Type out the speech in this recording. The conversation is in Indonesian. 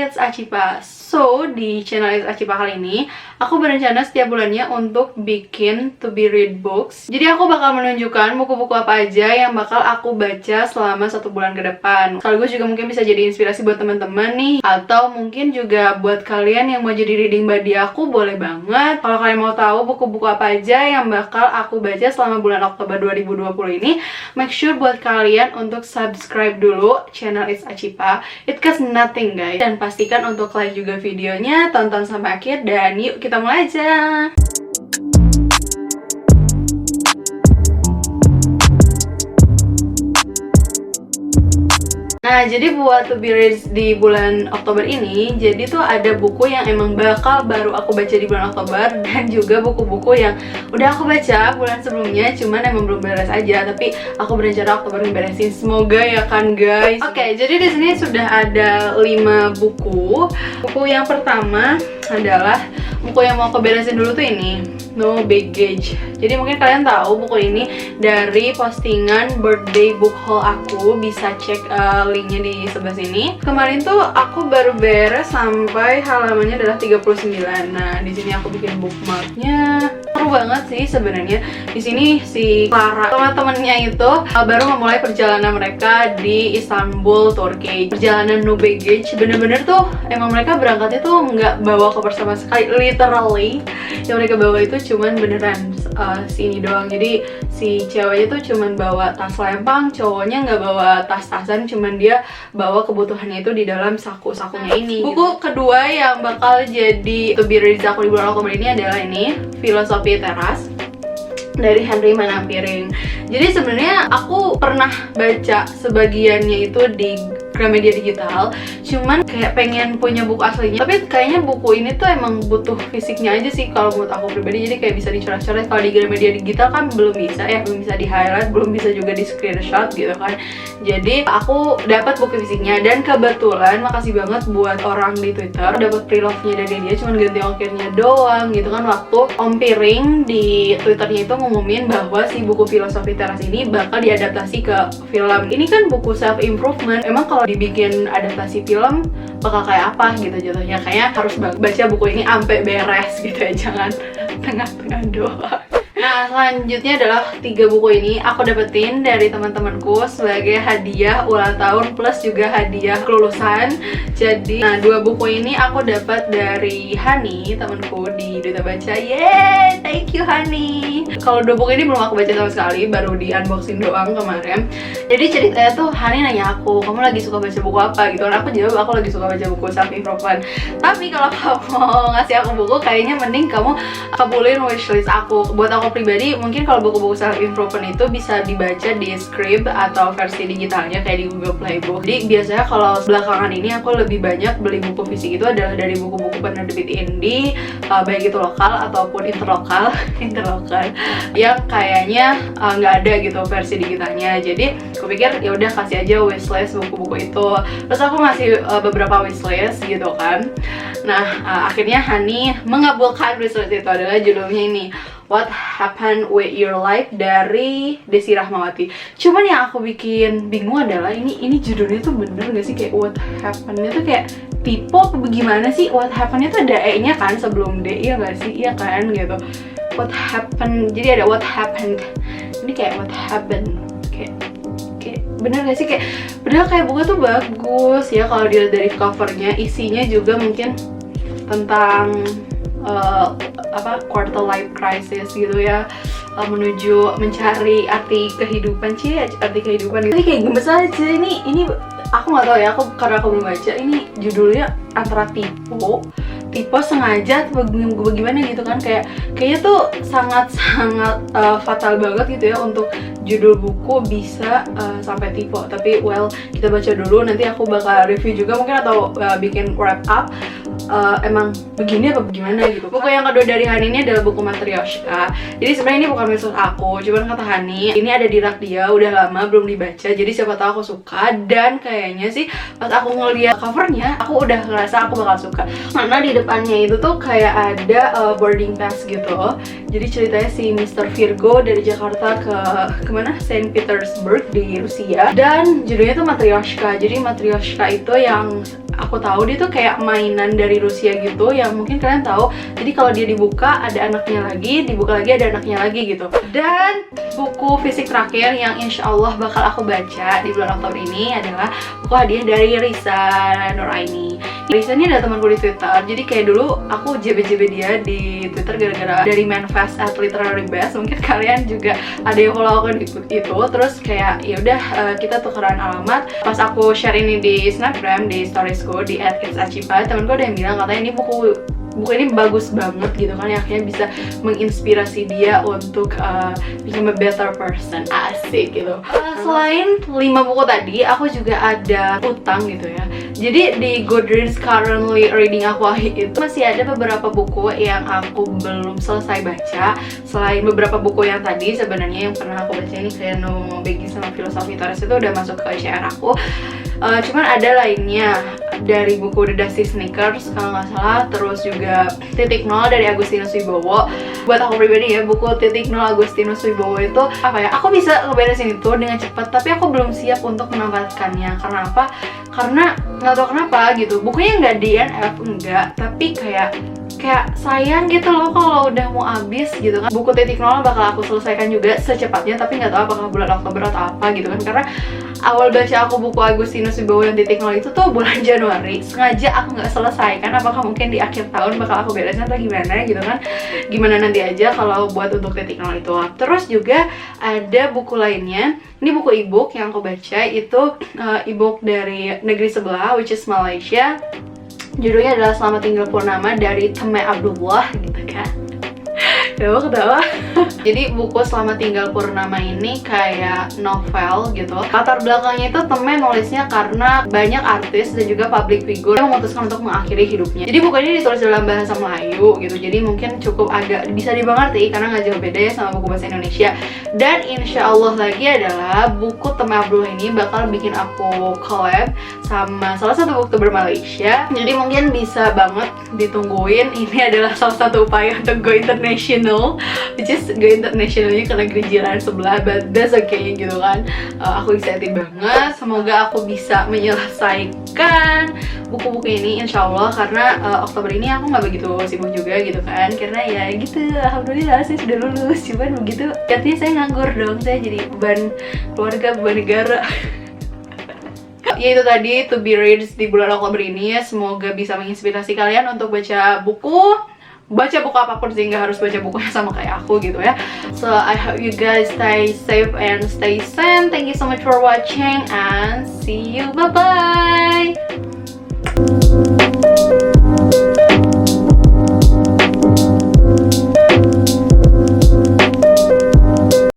It's Acipa. So, di channel It's Acipa kali ini, aku berencana setiap bulannya untuk bikin to be read books. Jadi aku bakal menunjukkan buku-buku apa aja yang bakal aku baca selama 1 bulan ke depan. Sekaligus juga mungkin bisa jadi inspirasi buat teman-teman nih, atau mungkin juga buat kalian yang mau jadi reading buddy aku, boleh banget. Kalau kalian mau tahu buku-buku apa aja yang bakal aku baca selama bulan Oktober 2020 ini, make sure buat kalian untuk subscribe dulu channel It's Acipa. It costs nothing guys. Dan pastikan untuk like juga videonya, tonton sampai akhir, dan yuk kita mulai aja. Nah, jadi buat to be read di bulan Oktober ini, jadi tuh ada buku yang emang bakal baru aku baca di bulan Oktober, dan juga buku-buku yang udah aku baca bulan sebelumnya, cuman emang belum beres aja. Tapi aku berencana Oktober ngeberesin, semoga ya kan guys. Oke, jadi di sini sudah ada 5 buku. Buku yang pertama adalah buku yang mau aku beresin dulu tuh ini, No Baggage. Jadi mungkin kalian tahu buku ini dari postingan birthday book haul aku, bisa cek linknya di sebelah sini. Kemarin tuh aku baru beres sampai halamannya adalah 39. Nah, di sini aku bikin bookmarknya. Seru banget sih sebenarnya. Di sini si Clara sama temennya itu baru memulai perjalanan mereka di Istanbul, Turki. Perjalanan No Baggage, bener-bener tuh emang mereka berangkatnya tuh nggak bawa koper sama sekali, literally. Yang mereka bawa itu cuman beneran si ini doang. Jadi si ceweknya tuh cuman bawa tas lempang, cowoknya nggak bawa tas-tasan, cuman dia bawa kebutuhannya itu di dalam saku-sakunya ini. Buku kedua yang bakal jadi to be read aku di bulan Oktober ini adalah ini, Filosofi Teras dari Henry Manappiring. Jadi sebenarnya aku pernah baca sebagiannya itu di Gramedia Digital, cuman kayak pengen punya buku aslinya. Tapi kayaknya buku ini tuh emang butuh fisiknya aja sih kalau menurut aku pribadi. Jadi kayak bisa dicoret-coret. Kalau di Gramedia Digital kan belum bisa ya, belum bisa di highlight, belum bisa juga di screenshot gitu kan. Jadi aku dapat buku fisiknya, dan kebetulan makasih banget buat orang di Twitter, dapat pre-love-nya dari dia, cuman ganti ongkirnya doang gitu kan. Waktu Om Piring di Twitternya itu ngumumin bahwa si buku Filosofi Teras ini bakal diadaptasi ke film. Ini kan buku self improvement. Emang kalau dibikin adaptasi film bakal kayak apa gitu jatuhnya. Kayaknya harus baca buku ini sampai beres gitu ya, jangan tengah-tengah doang. Nah, selanjutnya adalah 3 buku ini aku dapetin dari teman-temanku sebagai hadiah ulang tahun plus juga hadiah kelulusan. Jadi, nah 2 buku ini aku dapat dari Hani, temanku di Duta Baca. Yeay, thank you Hani. Kalau 2 buku ini belum aku baca sama sekali, baru di unboxing doang kemarin. Jadi ceritanya tuh Hani nanya aku, kamu lagi suka baca buku apa gitu. Dan aku jawab aku lagi suka baca buku self improvement. Tapi kalau kamu mau ngasih aku buku, kayaknya mending kamu kabulin wishlist aku. Buat aku pribadi, mungkin kalau buku-buku self improvement itu bisa dibaca di Scribd atau versi digitalnya kayak di Google Playbook. Jadi biasanya kalau belakangan ini aku lebih banyak beli buku fisik itu adalah dari buku-buku penerbit indie, baik itu lokal ataupun interlokal yang kayaknya nggak ada gitu versi digitalnya. Jadi aku pikir ya udah kasih aja wishlist buku-buku itu. Terus aku ngasih beberapa wishlist gitu kan. Nah, akhirnya Hani mengabulkan wishlist itu. Adalah judulnya ini, What Happened With Your Life dari Desi Rahmawati. Cuman yang aku bikin bingung adalah ini judulnya tuh bener gak sih, kayak What Happened-nya tuh kayak tipe apa bagaimana sih? What Happened-nya tuh ada E-nya kan sebelum D, iya gak sih? Iya kan gitu. What Happened, jadi ada What Happened. Ini kayak What Happened, kayak bener gak sih? Kayak padahal kayak buku tuh bagus ya kalau dilihat dari covernya. Isinya juga mungkin tentang quarter life crisis gitu ya, menuju mencari arti kehidupan arti kehidupan. Ini kayak gemes aja. Ini aku nggak tahu ya, karena aku belum baca. Ini judulnya antara tipe sengaja atau bagaimana gitu kan. Kayaknya tuh sangat fatal banget gitu ya untuk judul buku bisa sampai tipe. Tapi well, kita baca dulu, nanti aku bakal review juga mungkin, atau bikin wrap up emang begini apa bagaimana gitu. Buku yang kedua dari Hani ini adalah buku Matryoshka. Jadi sebenarnya ini bukan maksud aku, cuman kata Hani ini ada di rak dia udah lama belum dibaca, jadi siapa tahu aku suka. Dan kayaknya sih pas aku ngeliat covernya aku udah ngerasa aku bakal suka, karena di depannya itu tuh kayak ada boarding pass gitu. Jadi ceritanya si Mr. Virgo dari Jakarta ke kemana? Saint Petersburg di Rusia, dan judulnya tuh Matryoshka. Jadi Matryoshka itu yang aku tahu dia tuh kayak mainan dari Rusia gitu, yang mungkin kalian tahu. Jadi kalau dia dibuka ada anaknya lagi, dibuka lagi ada anaknya lagi gitu. Dan buku fisik terakhir yang insya Allah bakal aku baca di bulan Oktober ini adalah buku hadiah dari Risa Nuraini. Risa ini adalah temanku di Twitter, jadi kayak dulu aku JB-JB dia di Twitter gara-gara dari Manifest at Literary Best. Mungkin kalian juga ada yang follow aku di itu. Terus kayak ya udah kita tukeran alamat. Pas aku share ini di Snapgram, di storiesku di @kidsachipa, temanku ada yang bilang katanya ini buku ini bagus banget gitu kan, yang akhirnya bisa menginspirasi dia untuk become a better person. Asik gitu. Selain 5 buku tadi, aku juga ada utang gitu ya. Jadi di Goodreads currently reading aku itu masih ada beberapa buku yang aku belum selesai baca. Selain beberapa buku yang tadi sebenarnya yang pernah aku baca ini kayak No Begging sama Filosofi Torres itu udah masuk ke share aku. Cuman ada lainnya dari buku The Dusty Sneakers kalau nggak salah, terus juga Titik Nol dari Agustinus Wibowo. Buat aku pribadi ya, buku Titik Nol Agustinus Wibowo itu apa ya, aku bisa ngeberesin itu dengan cepat, tapi aku belum siap untuk menamatkannya. Karena apa? Karena nggak tahu kenapa gitu, bukunya nggak DNF enggak, tapi kayak sayang gitu loh kalau udah mau habis gitu kan. Buku Titik Nol bakal aku selesaikan juga secepatnya, tapi nggak tahu apakah bulan Oktober atau apa gitu kan. Karena awal baca aku buku Agustinus Wibowo yang Titik Nol itu tuh bulan Januari. Sengaja aku nggak selesaikan, apakah mungkin di akhir tahun bakal aku beresin atau gimana gitu kan. Gimana nanti aja kalau buat untuk Titik Nol itu. Terus juga ada buku lainnya. Ini buku e-book yang aku baca itu e-book dari negeri sebelah, which is Malaysia. Judulnya adalah Selamat Tinggal Purnama dari Teme Abdullah gitu kan. Ketawa. Jadi buku Selamat Tinggal Purnama ini kayak novel gitu. Latar belakangnya itu Teme nulisnya karena banyak artis dan juga public figure yang memutuskan untuk mengakhiri hidupnya. Jadi buku ini ditulis dalam bahasa Melayu gitu. Jadi mungkin cukup agak bisa dimengerti karena nggak jauh beda ya sama buku bahasa Indonesia. Dan insya Allah lagi adalah buku Teme Abdullah ini bakal bikin aku collab sama salah satu booktuber Malaysia. Jadi mungkin bisa banget ditungguin. Ini adalah salah satu upaya untuk go international, which is go internationalnya ke negeri jiran sebelah, but that's okay gitu kan. Aku excited banget. Semoga aku bisa menyelesaikan buku-buku ini insya Allah, karena Oktober ini aku nggak begitu sibuk juga gitu kan, karena ya gitu, alhamdulillah saya sudah lulus. Cuman begitu katanya saya nganggur dong, saya jadi beban keluarga, beban negara. Ya itu tadi to be read di bulan Oktober ini ya. Semoga bisa menginspirasi kalian untuk baca buku apapun, sehingga harus baca bukunya sama kayak aku gitu ya. So I hope you guys stay safe and stay sane. Thank you so much for watching and see you, bye bye.